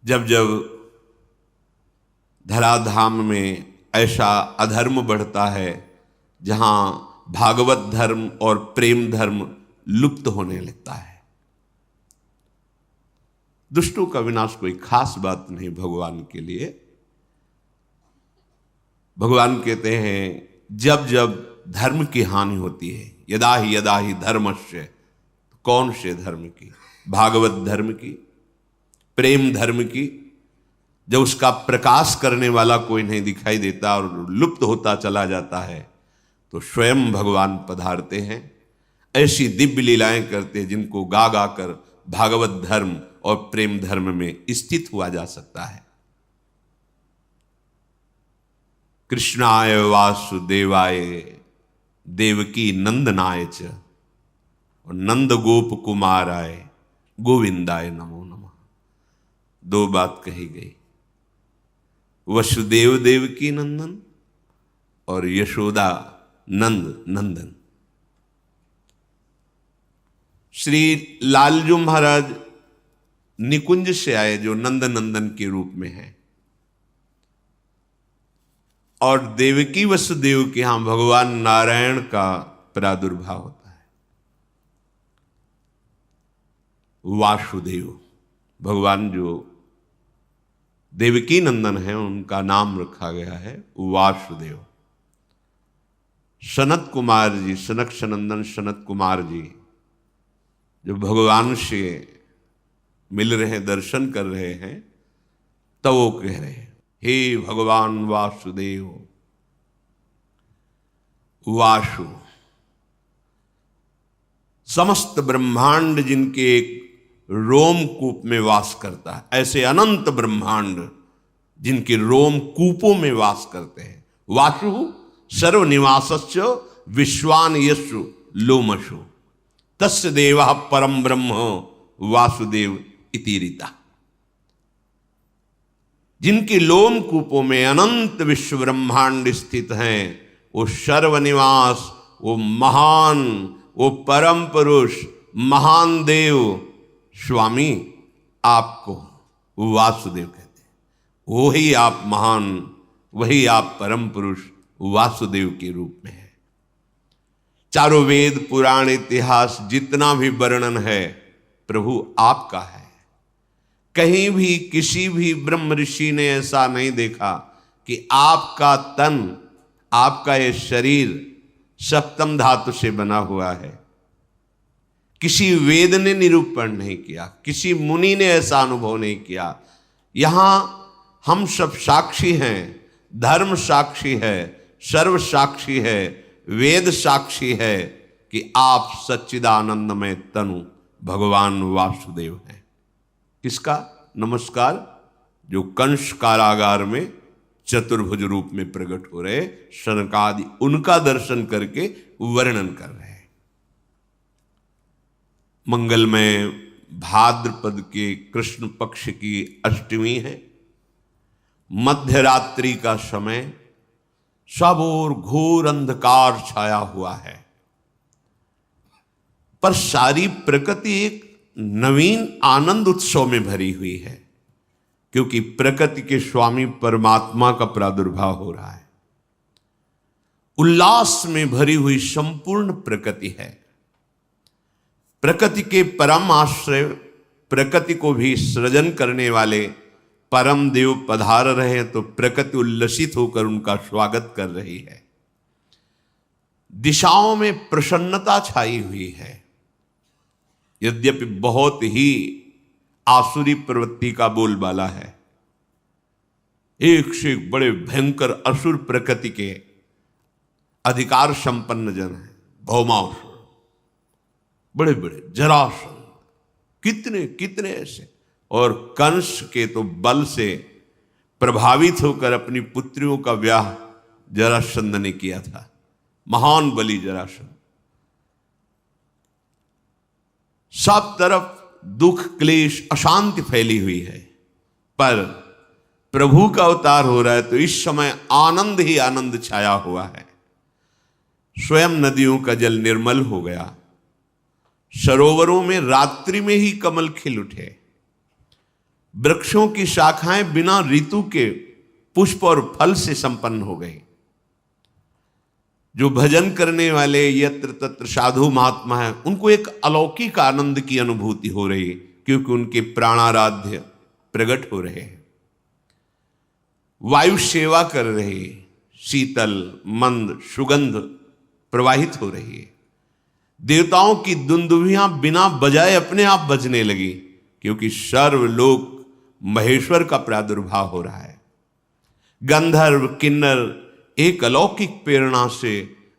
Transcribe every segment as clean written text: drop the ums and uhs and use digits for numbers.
जब जब धराधाम में ऐसा अधर्म बढ़ता है जहां भागवत धर्म और प्रेम धर्म लुप्त होने लगता है। दुष्टों का विनाश कोई खास बात नहीं भगवान के लिए। भगवान कहते हैं जब जब धर्म की हानि होती है, यदा ही धर्मस्य, कौन से धर्म की? भागवत धर्म की, प्रेम धर्म की। जब उसका प्रकाश करने वाला कोई नहीं दिखाई देता और लुप्त होता चला जाता है तो स्वयं भगवान पधारते हैं, ऐसी दिव्य लीलाएं करते हैं जिनको गा गा कर भागवत धर्म और प्रेम धर्म में स्थित हुआ जा सकता है। कृष्णाय वासुदेवाय देवकी नंदनाय च और नंद गोप कुमाराय गोविंदाय नमो नमः। दो बात कही गई, वसुदेव देवकी नंदन और यशोदा नंद नंदन। श्री लालजू महाराज निकुंज से आए जो नंद नंदन के रूप में है, और देवकी वसुदेव के यहां भगवान नारायण का प्रादुर्भाव होता है। वासुदेव भगवान जो देवकी नंदन है उनका नाम रखा गया है वासुदेव। सनत कुमार जी, सनक सनंदन सनत कुमार जी जो भगवान से मिल रहे हैं, दर्शन कर रहे हैं, तब वो कह रहे हैं हे भगवान वासुदेव। वासु समस्त ब्रह्मांड जिनके एक रोमकूप में वास करता है, ऐसे अनंत ब्रह्मांड जिनके रोम कूपों में वास करते हैं। वासु सर्वनिवासस्य विश्वान यशु लोमशु तस्य देवः परम ब्रह्म वासुदेव इति रीता। जिनके लोम कूपों में अनंत विश्व ब्रह्मांड स्थित हैं, वो सर्वनिवास, वो महान, वो परम पुरुष, महान देव स्वामी आपको वासुदेव कहते हैं। वही आप महान, वही आप परम पुरुष वासुदेव के रूप में है। चारों वेद पुराण इतिहास जितना भी वर्णन है प्रभु आपका है। कहीं भी किसी भी ब्रह्म ऋषि ने ऐसा नहीं देखा कि आपका तन, आपका ये शरीर सप्तम धातु से बना हुआ है। किसी वेद ने निरूपण नहीं किया, किसी मुनि ने ऐसा अनुभव नहीं किया। यहां हम सब साक्षी हैं, धर्म साक्षी है, सर्व साक्षी है, वेद साक्षी है कि आप सच्चिदानंदमय तनु भगवान वासुदेव हैं। किसका नमस्कार? जो कंस कारागार में चतुर्भुज रूप में प्रकट हो रहे शनकादि, उनका दर्शन करके वर्णन कर रहे हैं। मंगलमय भाद्रपद के कृष्ण पक्ष की अष्टमी है। मध्य रात्रि का समय, सब ओर घोर अंधकार छाया हुआ है, पर सारी प्रकृति एक नवीन आनंद उत्सव में भरी हुई है, क्योंकि प्रकृति के स्वामी परमात्मा का प्रादुर्भाव हो रहा है। उल्लास में भरी हुई संपूर्ण प्रकृति है। प्रकृति के परम आश्रय, प्रकृति को भी सृजन करने वाले परम देव पधार रहे हैं, तो प्रकृति उल्लसित होकर उनका स्वागत कर रही है। दिशाओं में प्रसन्नता छाई हुई है। यद्यपि बहुत ही आसुरी प्रवृत्ति का बोलबाला है, एक से एक बड़े भयंकर असुर प्रकृति के अधिकार संपन्न जन हैं। भौमासुर, बड़े बड़े जरासंध, कितने कितने ऐसे, और कंस के तो बल से प्रभावित होकर अपनी पुत्रियों का ब्याह जरासंध ने किया था। महान बलि जरासंध। सब तरफ दुख, क्लेश, अशांति फैली हुई है, पर प्रभु का अवतार हो रहा है तो इस समय आनंद ही आनंद छाया हुआ है। स्वयं नदियों का जल निर्मल हो गया। सरोवरों में रात्रि में ही कमल खिल उठे। वृक्षों की शाखाएं बिना ऋतु के पुष्प और फल से संपन्न हो गई। जो भजन करने वाले यत्र तत्र साधु महात्मा हैं, उनको एक अलौकिक आनंद की अनुभूति हो रही है, क्योंकि उनके प्राणाराध्य प्रकट हो रहे हैं। वायु सेवा कर रहे, शीतल मंद सुगंध प्रवाहित हो रही है। देवताओं की दुंदुभियां बिना बजाए अपने आप बजने लगी, क्योंकि सर्वलोक महेश्वर का प्रादुर्भाव हो रहा है। गंधर्व किन्नर एक अलौकिक प्रेरणा से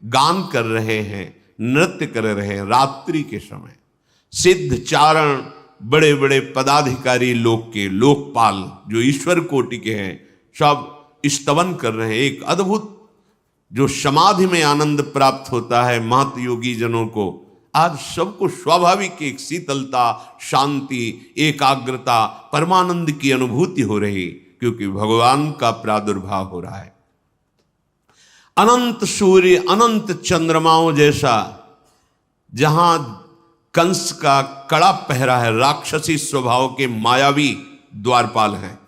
गान कर रहे हैं, नृत्य कर रहे हैं। रात्रि के समय सिद्ध चारण, बड़े बड़े पदाधिकारी लोक के लोकपाल जो ईश्वर कोटि के हैं, सब स्तवन कर रहे हैं। एक अद्भुत जो समाधि में आनंद प्राप्त होता है महत योगी जनों को, आज सबको स्वाभाविक एक शीतलता, शांति, एकाग्रता, परमानंद की अनुभूति हो रही, क्योंकि भगवान का प्रादुर्भाव हो रहा है। अनंत सूर्य, अनंत चंद्रमाओं जैसा जहां कंस का कड़ा पहरा है, राक्षसी स्वभाव के मायावी द्वारपाल हैं,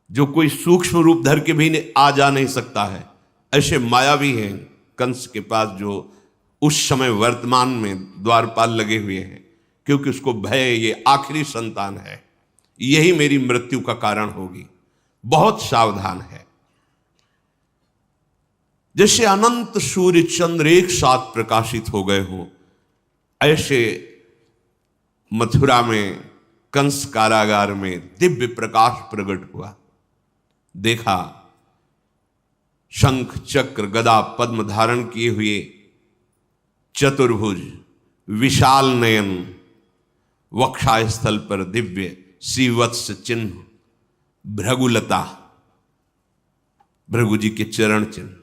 जो कोई सूक्ष्म रूप धर के भी आ जा नहीं सकता है, ऐसे मायावी हैं कंस के पास, जो उस समय वर्तमान में द्वारपाल लगे हुए हैं, क्योंकि उसको भय ये आखिरी संतान है, यही मेरी मृत्यु का कारण होगी, बहुत सावधान है। जैसे अनंत सूर्य चंद्र एक साथ प्रकाशित हो गए हो, ऐसे मथुरा में कंस कारागार में दिव्य प्रकाश प्रकट हुआ। देखा शंख चक्र गदा पद्म धारण किए हुए चतुर्भुज, विशाल नयन, वक्षास्थल पर दिव्य श्रीवत्स चिन्ह, भृगुलता, भृगु जी के चरण चिन्ह,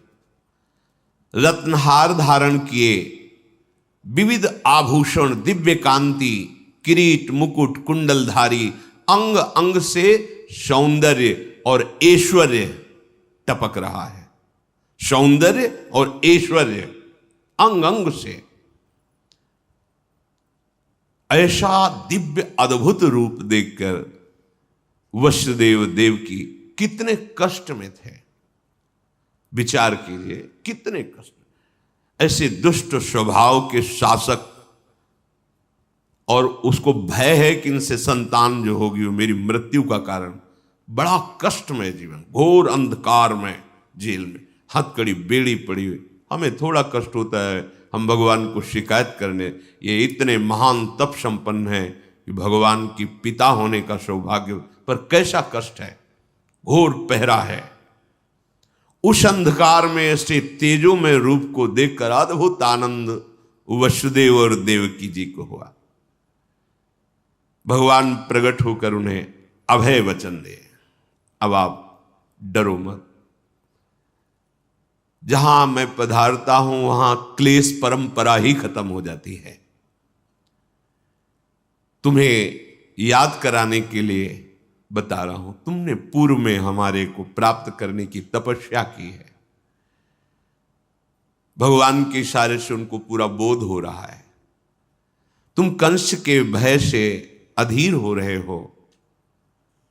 रत्नहार धारण किए, विविध आभूषण, दिव्य कांति, किरीट मुकुट कुंडलधारी, अंग अंग से सौंदर्य और ऐश्वर्य टपक रहा है। सौंदर्य और ऐश्वर्य अंग अंग से, ऐसा दिव्य अद्भुत रूप देखकर वसुदेव देवकी कितने कष्ट में थे। विचार कीजिए, कितने कष्ट। ऐसे दुष्ट स्वभाव के शासक, और उसको भय है कि इनसे संतान जो होगी वो मेरी मृत्यु का कारण। बड़ा कष्टमय जीवन, घोर अंधकार में, जेल में हथकड़ी बेड़ी पड़ी हुई। हमें थोड़ा कष्ट होता है हम भगवान को शिकायत करने, ये इतने महान तप संपन्न है कि भगवान की पिता होने का सौभाग्य, पर कैसा कष्ट है, घोर पहरा है। उस अंधकार में ऐसे तेजोमय रूप को देखकर अद्भुत आनंद वसुदेव और देवकी जी को हुआ। भगवान प्रकट होकर उन्हें अभय वचन दे, अब आप डरो मत। जहां मैं पधारता हूं वहां क्लेश परंपरा ही खत्म हो जाती है। तुम्हें याद कराने के लिए बता रहा हूं, तुमने पूर्व में हमारे को प्राप्त करने की तपस्या की है। भगवान के इशारे से उनको पूरा बोध हो रहा है। तुम कंस के भय से अधीर हो रहे हो।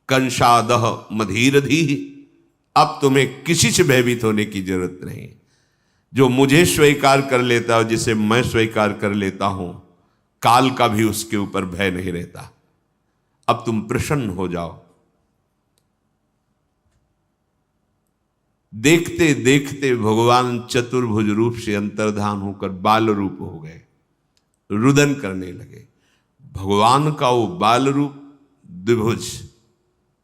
कंसादह मधीरधी, अब तुम्हें किसी से भयभीत होने की जरूरत नहीं। जो मुझे स्वीकार कर लेता है, जिसे मैं स्वीकार कर लेता हूं, काल का भी उसके ऊपर भय नहीं रहता। अब तुम प्रसन्न हो जाओ। देखते देखते भगवान चतुर्भुज रूप से अंतर्धान होकर बाल रूप हो गए, रुदन करने लगे। भगवान का वो बाल रूप द्विभुज,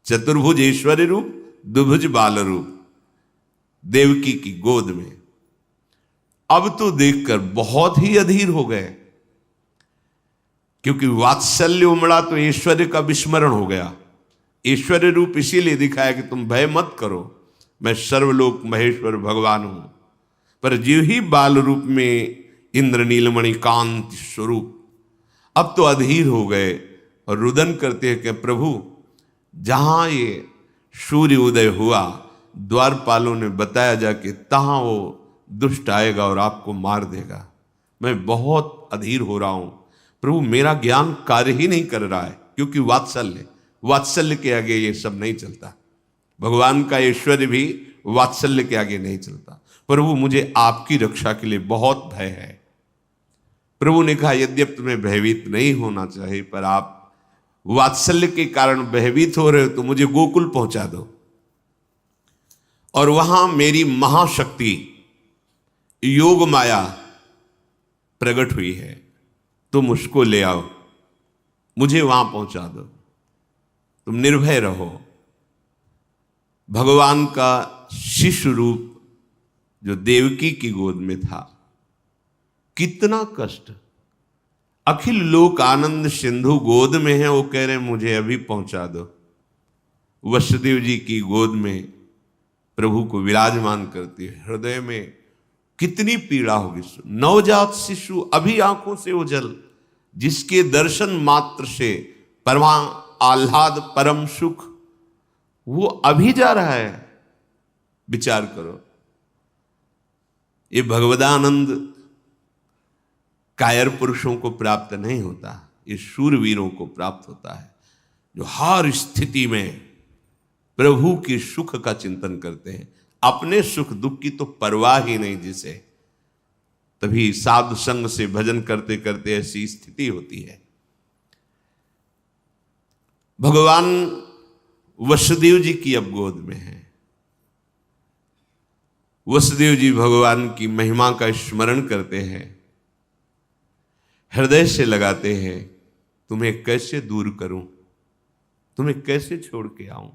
चतुर्भुज ऐश्वर्य रूप, द्विभुज बाल रूप देवकी की गोद में। अब तो देखकर बहुत ही अधीर हो गए, क्योंकि वात्सल्य उमड़ा तो ऐश्वर्य का विस्मरण हो गया। ऐश्वर्य रूप इसीलिए दिखाया कि तुम भय मत करो, मैं सर्वलोक महेश्वर भगवान हूं। पर जीव ही बाल रूप में इंद्र नीलमणि कांत स्वरूप, अब तो अधीर हो गए और रुदन करते हैं कि प्रभु, जहां ये सूर्य उदय हुआ, द्वारपालों ने बताया जाके तहां वो दुष्ट आएगा और आपको मार देगा। मैं बहुत अधीर हो रहा हूं प्रभु, मेरा ज्ञान कार्य ही नहीं कर रहा है, क्योंकि वात्सल्य के आगे ये सब नहीं चलता। भगवान का ऐश्वर्य भी वात्सल्य के आगे नहीं चलता। प्रभु मुझे आपकी रक्षा के लिए बहुत भय है। प्रभु ने कहा यद्यप तुम्हें भयभीत नहीं होना चाहिए, पर आप वात्सल्य के कारण भयभीत हो रहे हो तो मुझे गोकुल पहुंचा दो और वहां मेरी महाशक्ति योग माया प्रकट हुई है, तुम उसको ले आओ, मुझे वहां पहुंचा दो, तुम निर्भय रहो। भगवान का शिशु रूप जो देवकी की गोद में था, कितना कष्ट। अखिल लोक आनंद सिंधु गोद में है, वो कह रहे मुझे अभी पहुंचा दो। वसुदेव जी की गोद में प्रभु को विराजमान करती है, हृदय में कितनी पीड़ा होगी। नवजात शिशु अभी आंखों से ओझल, जिसके दर्शन मात्र से परमा आह्लाद परम सुख, वो अभी जा रहा है। विचार करो, ये भगवदानंद कायर पुरुषों को प्राप्त नहीं होता, ये शूरवीरों को प्राप्त होता है, जो हर स्थिति में प्रभु के सुख का चिंतन करते हैं। अपने सुख दुख की तो परवाह ही नहीं जिसे, तभी साधु संग से भजन करते करते ऐसी स्थिति होती है। भगवान वसुदेव जी की अब गोद में है। वसुदेव जी भगवान की महिमा का स्मरण करते हैं, हृदय से लगाते हैं, तुम्हें कैसे दूर करूं, तुम्हें कैसे छोड़ के आऊं।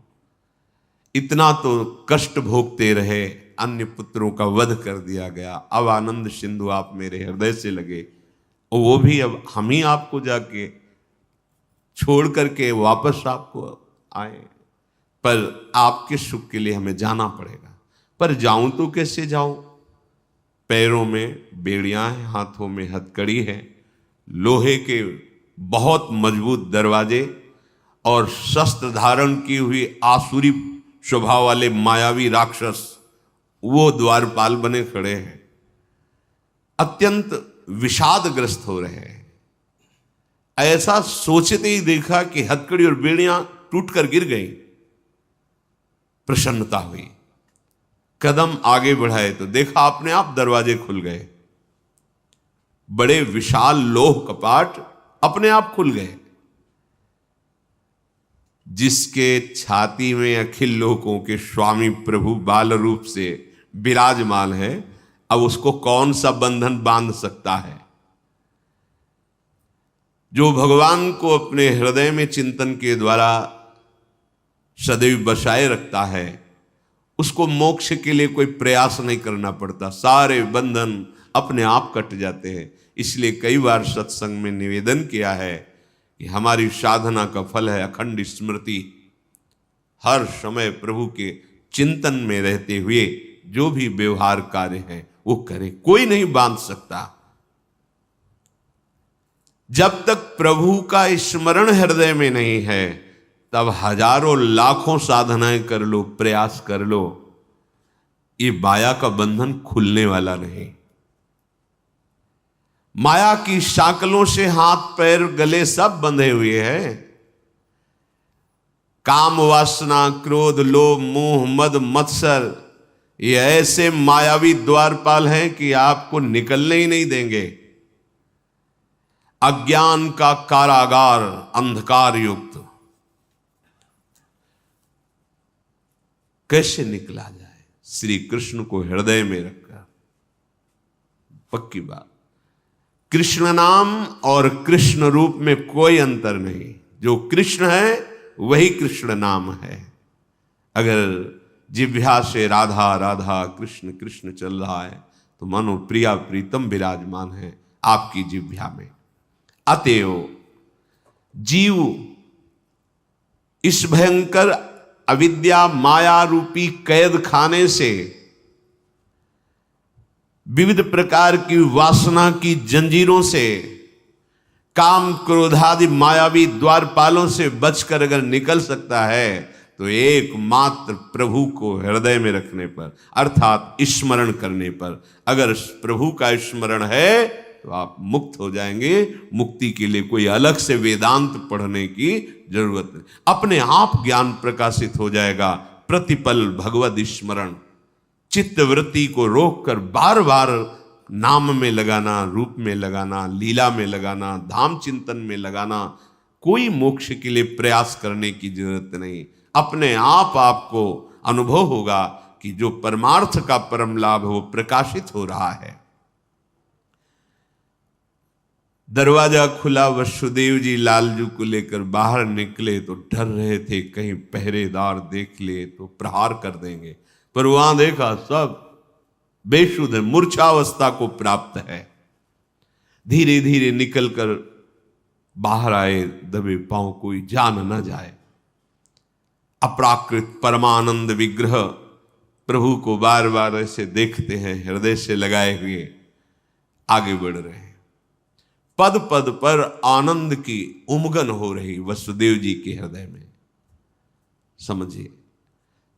इतना तो कष्ट भोगते रहे, अन्य पुत्रों का वध कर दिया गया, अब आनंद सिंधु आप मेरे हृदय से लगे, और वो भी अब हम ही आपको जाके छोड़ करके वापस आपको आए, पर आपके सुख के लिए हमें जाना पड़ेगा। पर जाऊं तो कैसे जाऊं? पैरों में बेड़ियां हैं, हाथों में हथकड़ी है, लोहे के बहुत मजबूत दरवाजे और शस्त्र धारण की हुई आसुरी स्वभाव वाले मायावी राक्षस वो द्वारपाल बने खड़े हैं, अत्यंत विषादग्रस्त हो रहे हैं। ऐसा सोचते ही देखा कि हथकड़ी और बेड़ियां टूटकर गिर गई, प्रसन्नता हुई। कदम आगे बढ़ाए तो देखा अपने आप दरवाजे खुल गए, बड़े विशाल लोह कपाट अपने आप खुल गए। जिसके छाती में अखिल लोकों के स्वामी प्रभु बाल रूप से विराजमान है, अब उसको कौन सा बंधन बांध सकता है? जो भगवान को अपने हृदय में चिंतन के द्वारा सदैव बसाए रखता है, उसको मोक्ष के लिए कोई प्रयास नहीं करना पड़ता, सारे बंधन अपने आप कट जाते हैं। इसलिए कई बार सत्संग में निवेदन किया है कि हमारी साधना का फल है अखंड स्मृति। हर समय प्रभु के चिंतन में रहते हुए जो भी व्यवहार कार्य है वो करे, कोई नहीं बांध सकता। जब तक प्रभु का स्मरण हृदय में नहीं है, तब हजारों लाखों साधनाएं कर लो, प्रयास कर लो, ये माया का बंधन खुलने वाला नहीं। माया की साकलों से हाथ पैर गले सब बंधे हुए हैं। काम वासना क्रोध लोभ मोह मद मत्सर, ये ऐसे मायावी द्वारपाल हैं कि आपको निकलने ही नहीं देंगे। अज्ञान का कारागार अंधकार युक्त, कैसे निकला जाए? श्री कृष्ण को हृदय में रखकर। पक्की बात, कृष्ण नाम और कृष्ण रूप में कोई अंतर नहीं। जो कृष्ण है वही कृष्ण नाम है। अगर जिह्वा से राधा राधा कृष्ण कृष्ण चल रहा है तो मानो प्रिया प्रीतम विराजमान है आपकी जिह्वा में। अतएव जीव इस भयंकर अविद्या माया रूपी कैद खाने से, विविध प्रकार की वासना की जंजीरों से, काम क्रोधादि मायावी द्वारपालों से बचकर अगर निकल सकता है तो एकमात्र प्रभु को हृदय में रखने पर, अर्थात स्मरण करने पर। अगर प्रभु का स्मरण है तो आप मुक्त हो जाएंगे। मुक्ति के लिए कोई अलग से वेदांत पढ़ने की जरूरत नहीं, अपने आप ज्ञान प्रकाशित हो जाएगा। प्रतिपल भगवद स्मरण, चित्तवृत्ति को रोककर बार बार नाम में लगाना, रूप में लगाना, लीला में लगाना, धाम चिंतन में लगाना। कोई मोक्ष के लिए प्रयास करने की जरूरत नहीं। अपने आप आपको अनुभव होगा कि जो परमार्थ का परम लाभ है वो प्रकाशित हो रहा है। दरवाजा खुला, वसुदेव जी लालजू को लेकर बाहर निकले तो डर रहे थे कहीं पहरेदार देख ले तो प्रहार कर देंगे, पर वहां देखा सब बेशुद्ध है, मूर्छावस्था को प्राप्त है। धीरे धीरे निकलकर बाहर आए, दबे पांव, कोई जान न जाए। अपराकृत परमानंद विग्रह प्रभु को बार बार ऐसे देखते हैं, हृदय से लगाए हुए आगे बढ़ रहे हैं। पद पद पर आनंद की उमगन हो रही वसुदेव जी के हृदय में। समझिए,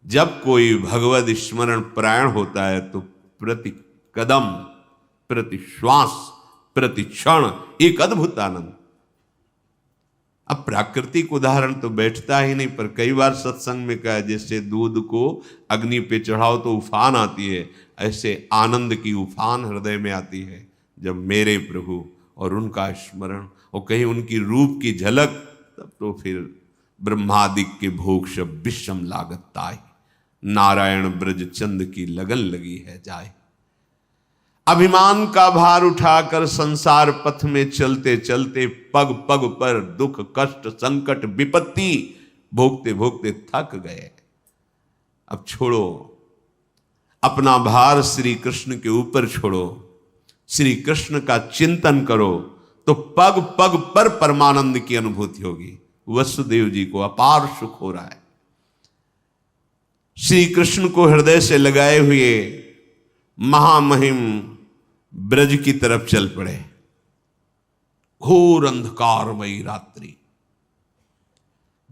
जब कोई भगवद स्मरण परायण होता है तो प्रति कदम, प्रति श्वास, प्रति क्षण एक अद्भुत आनंद। अब प्राकृतिक उदाहरण तो बैठता ही नहीं, पर कई बार सत्संग में कहा, जैसे दूध को अग्नि पे चढ़ाओ तो उफान आती है, ऐसे आनंद की उफान हृदय में आती है जब मेरे प्रभु और उनका स्मरण और कहीं उनकी रूप की झलक, तब तो फिर ब्रह्मादिक के भोग शब विषम लागत ताई, नारायण ब्रज चंद की लगन लगी है जाए। अभिमान का भार उठाकर संसार पथ में चलते चलते पग पग पर दुख कष्ट संकट विपत्ति भोगते भोगते थक गए। अब छोड़ो, अपना भार श्री कृष्ण के ऊपर छोड़ो, श्री कृष्ण का चिंतन करो, तो पग पग पर परमानंद की अनुभूति होगी। वसुदेव जी को अपार सुख हो रहा है। श्री कृष्ण को हृदय से लगाए हुए महामहिम ब्रज की तरफ चल पड़े। घोर अंधकारमयी रात्रि,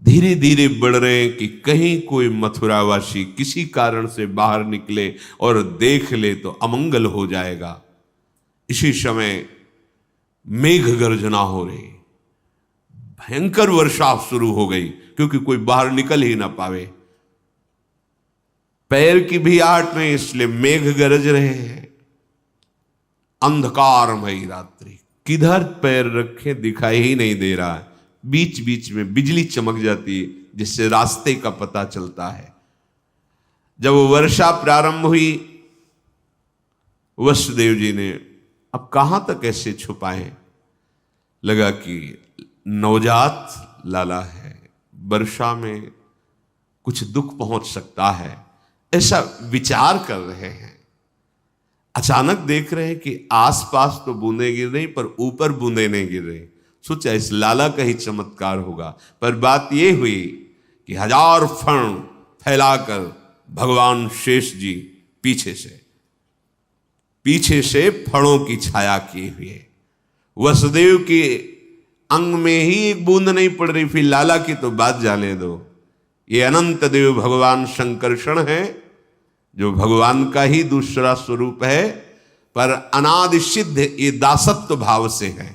धीरे धीरे बढ़ रहे हैं कि कहीं कोई मथुरावासी किसी कारण से बाहर निकले और देख ले तो अमंगल हो जाएगा। इसी समय मेघ गर्जना हो रही, भयंकर वर्षा शुरू हो गई, क्योंकि कोई बाहर निकल ही ना पावे। पैर की भी आहट नहीं, इसलिए मेघ गरज रहे हैं। अंधकारमयी रात्रि, किधर पैर रखे दिखाई ही नहीं दे रहा है। बीच बीच में बिजली चमक जाती है, जिससे रास्ते का पता चलता है। जब वो वर्षा प्रारंभ हुई, वसुदेव जी ने अब कहां तक ऐसे छुपाएं, लगा कि नवजात लाला है, वर्षा में कुछ दुख पहुंच सकता है, ऐसा विचार कर रहे हैं। अचानक देख रहे हैं कि आसपास तो बूंदें गिर रही, पर ऊपर बूंदें नहीं गिर रही। सोचा इस लाला का ही चमत्कार होगा, पर बात यह हुई कि 1000 फण फैलाकर भगवान शेष जी पीछे से फणों की छाया किए हुए, वसुदेव के अंग में ही एक बूंद नहीं पड़ रही, फिर लाला की तो बात जाने दो। ये अनंत देव भगवान शंकरषण है, जो भगवान का ही दूसरा स्वरूप है, पर अनादि सिद्ध ये दासत्व भाव से है।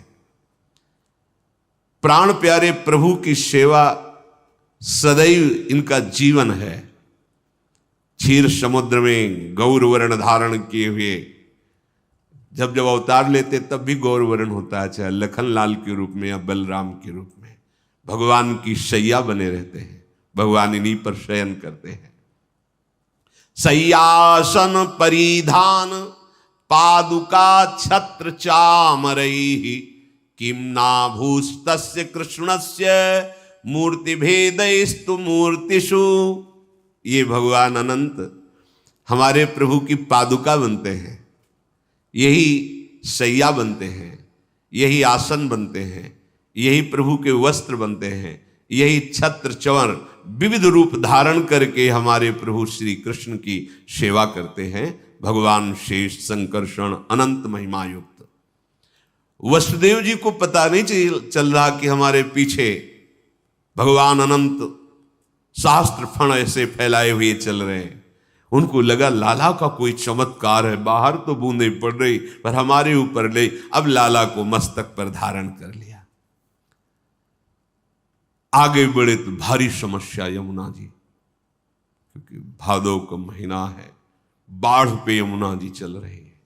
प्राण प्यारे प्रभु की सेवा सदैव इनका जीवन है। क्षीर समुद्र में गौर वर्ण धारण किए हुए जब जब अवतार लेते तब भी गौर वर्ण होता है, चाहे लखन लाल के रूप में या बलराम के रूप में। भगवान की शैया बने रहते हैं, भगवान इन्हीं पर शयन करते हैं। सय्यासन परिधान पादुका छत्र चामरैः किम नाभूस्तस्य कृष्णस्य मूर्ति भेदैस्तु मूर्तिषु। ये भगवान अनंत हमारे प्रभु की पादुका बनते हैं, यही शैया बनते हैं, यही आसन बनते हैं, यही प्रभु के वस्त्र बनते हैं, यही छत्र चंवर विविध रूप धारण करके हमारे प्रभु श्री कृष्ण की सेवा करते हैं। भगवान शेष संकर्षण अनंत महिमा युक्त। वसुदेव जी को पता नहीं चल रहा कि हमारे पीछे भगवान अनंत शास्त्र फण ऐसे फैलाए हुए चल रहे हैं। उनको लगा लाला का कोई चमत्कार है, बाहर तो बूंदें पड़ रही पर हमारे ऊपर ले। अब लाला को मस्तक पर धारण कर लिया। आगे बढ़े तो भारी समस्या यमुना जी, क्योंकि भादव का महीना है, बाढ़ पे यमुना जी चल रही है।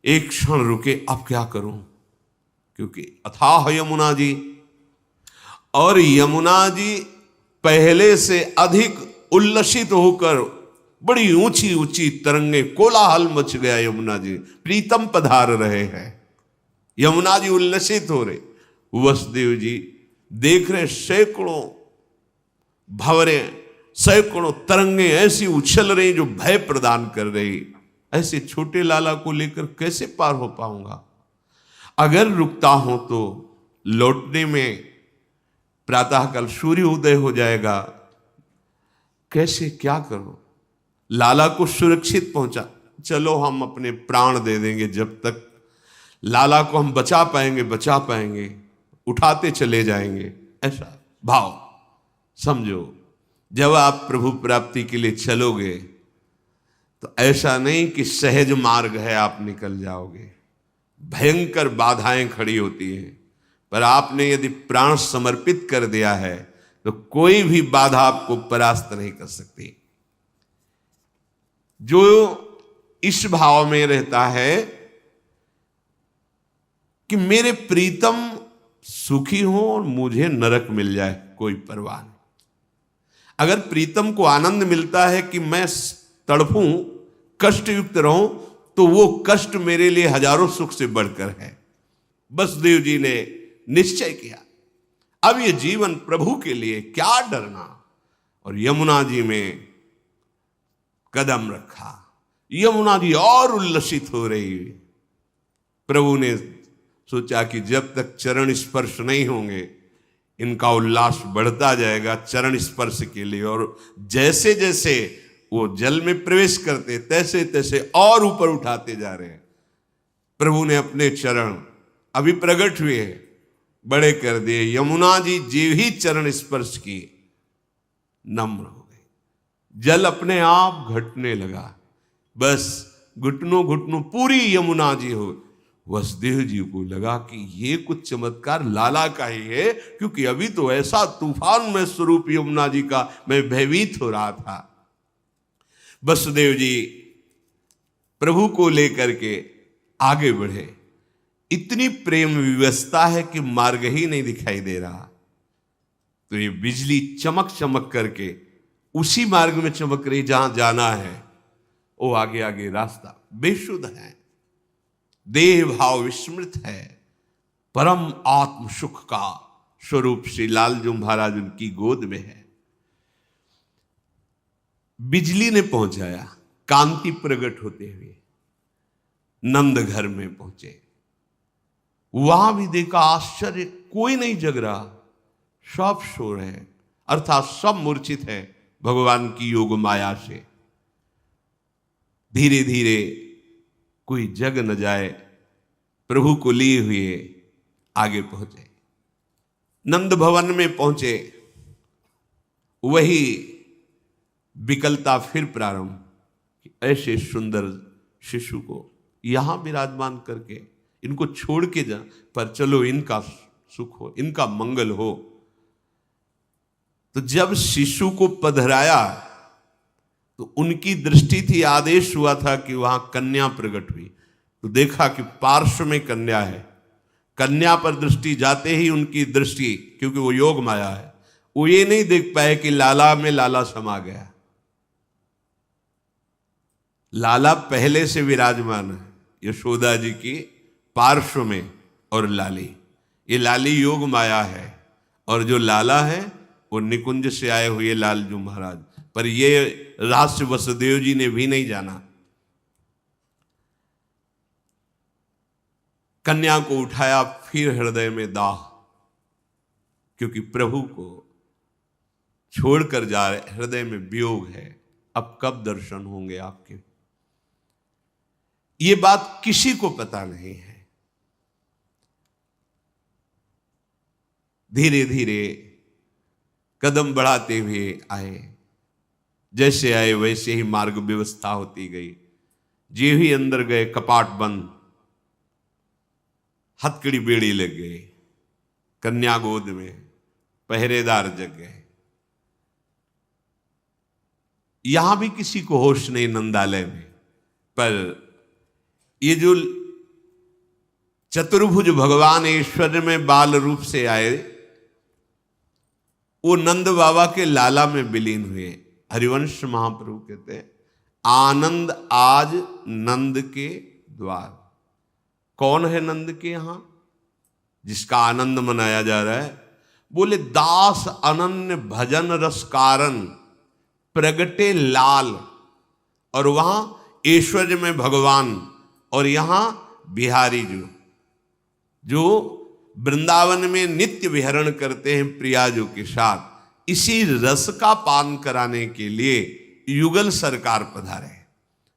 एक क्षण रुके, अब क्या करूं, क्योंकि अथाह यमुना जी, और यमुना जी पहले से अधिक उल्लसित होकर बड़ी ऊंची ऊंची तरंगे, कोलाहल मच गया। यमुना जी प्रीतम पधार रहे हैं, यमुना जी उल्लसित हो रहे। वसुदेव जी देख रहे सैकड़ों भंवरे, सैकड़ों तरंगे ऐसी उछल रही जो भय प्रदान कर रही। ऐसे छोटे लाला को लेकर कैसे पार हो पाऊंगा? अगर रुकता हूं तो लौटने में प्रातःकाल सूर्य उदय हो जाएगा, कैसे क्या करूं? लाला को सुरक्षित पहुंचा, चलो हम अपने प्राण दे देंगे, जब तक लाला को हम बचा पाएंगे बचा पाएंगे, उठाते चले जाएंगे, ऐसा भाव समझो। जब आप प्रभु प्राप्ति के लिए चलोगे तो ऐसा नहीं कि सहज मार्ग है आप निकल जाओगे, भयंकर बाधाएं खड़ी होती हैं। पर आपने यदि प्राण समर्पित कर दिया है तो कोई भी बाधा आपको परास्त नहीं कर सकती। जो इस भाव में रहता है कि मेरे प्रीतम सुखी हो और मुझे नरक मिल जाए, कोई परवाह नहीं। अगर प्रीतम को आनंद मिलता है कि मैं तड़पूं, कष्ट युक्त रहूं, तो वो कष्ट मेरे लिए हजारों सुख से बढ़कर है। वसुदेव जी ने निश्चय किया, अब ये जीवन प्रभु के लिए, क्या डरना। और यमुना जी में कदम रखा, यमुना जी और उल्लसित हो रही। प्रभु ने सोचा कि जब तक चरण स्पर्श नहीं होंगे इनका उल्लास बढ़ता जाएगा चरण स्पर्श के लिए। और जैसे जैसे वो जल में प्रवेश करते तैसे तैसे और ऊपर उठाते जा रहे हैं। प्रभु ने अपने चरण अभी प्रकट हुए बड़े कर दिए। यमुना जी जो ही चरण स्पर्श किए नम्र हो गए, जल अपने आप घटने लगा, बस घुटनों घुटनों पूरी यमुना जी हो। वसुदेव जी को लगा कि ये कुछ चमत्कार लाला का ही है, क्योंकि अभी तो ऐसा तूफान में स्वरूप यमुना जी का मैं भयभीत हो रहा था। वसुदेव जी प्रभु को लेकर के आगे बढ़े, इतनी प्रेम विवशता है कि मार्ग ही नहीं दिखाई दे रहा। तो ये बिजली चमक चमक करके उसी मार्ग में चमक रही जहां जाना है, वो आगे आगे रास्ता बेशुद्ध है, देह भाव विस्मृत है, परम आत्म सुख का स्वरूप श्री लालजू महाराज उनकी गोद में है। बिजली ने पहुंचाया, कांति प्रकट होते हुए नंद घर में पहुंचे। वहां भी देखा आश्चर्य, कोई नहीं जग रहा, सब सो रहे हैं, अर्थात सब मूर्छित है भगवान की योग माया से। धीरे धीरे कोई जग न जाए, प्रभु को लिए हुए आगे पहुंचे, नंद भवन में पहुंचे। वही विकलता फिर प्रारंभ, ऐसे सुंदर शिशु को यहां विराजमान करके इनको छोड़ के जा, पर चलो इनका सुख हो, इनका मंगल हो। तो जब शिशु को पधराया तो उनकी दृष्टि थी, आदेश हुआ था कि वहां कन्या प्रकट हुई, तो देखा कि पार्श्व में कन्या है। कन्या पर दृष्टि जाते ही उनकी दृष्टि, क्योंकि वो योग माया है, वो ये नहीं देख पाए कि लाला में लाला समा गया। लाला पहले से विराजमान है यशोदा जी की पार्श्व में, और लाली, ये लाली योग माया है, और जो लाला है वो निकुंज से आए हुए लालजू महाराज। पर ये रहस्य वसुदेव जी ने भी नहीं जाना। कन्या को उठाया, फिर हृदय में दाह, क्योंकि प्रभु को छोड़कर जा रहे, हृदय में वियोग है, अब कब दर्शन होंगे आपके। ये बात किसी को पता नहीं है। धीरे धीरे कदम बढ़ाते हुए आए, जैसे आए वैसे ही मार्ग व्यवस्था होती गई। जे ही अंदर गए, कपाट बंद, हथकड़ी बेड़ी लग गई, कन्या गोद में, पहरेदार जगह है। यहां भी किसी को होश नहीं नंदालय में, पर ये जो चतुर्भुज भगवान ऐश्वर्य में बाल रूप से आए, वो नंद बाबा के लाला में विलीन हुए। हरिवंश महाप्रभु कहते हैं, आनंद आज नंद के द्वार। कौन है नंद के यहां जिसका आनंद मनाया जा रहा है? बोले, दास अनन्य भजन रस कारण प्रगटे लाल। और वहां ऐश्वर्य में भगवान, और यहां बिहारी जो वृंदावन में नित्य विहरण करते हैं प्रियाजू के साथ, इसी रस का पान कराने के लिए युगल सरकार पधारे।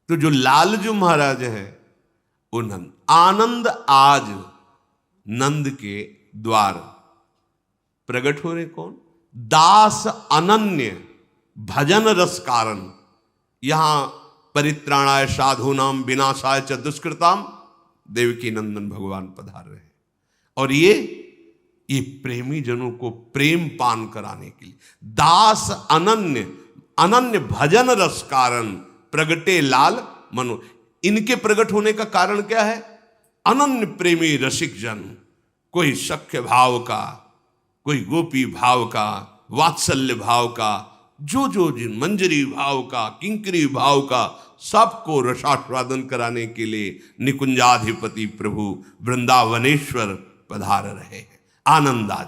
तो जो लालजू महाराज है वो नंद। आनंद आज नंद के द्वार प्रकट हो रहे। कौन? दास अनन्य भजन रस कारण। यहां परित्राणाय साधूनाम विनाशाय च दुष्कृताम देवकी नंदन भगवान पधार रहे हैं। और ये प्रेमी जनों को प्रेम पान कराने के लिए दास अनन्य भजन रस कारण प्रगटे लाल मनो। इनके प्रकट होने का कारण क्या है? अनन्य प्रेमी रसिक जन, कोई सख्य भाव का, कोई गोपी भाव का, वात्सल्य भाव का, जो जिन मंजरी भाव का, किंकरी भाव का, सबको रसास्वादन कराने के लिए निकुंजाधिपति प्रभु वृंदावनेश्वर पधार रहे हैं। आनंद आज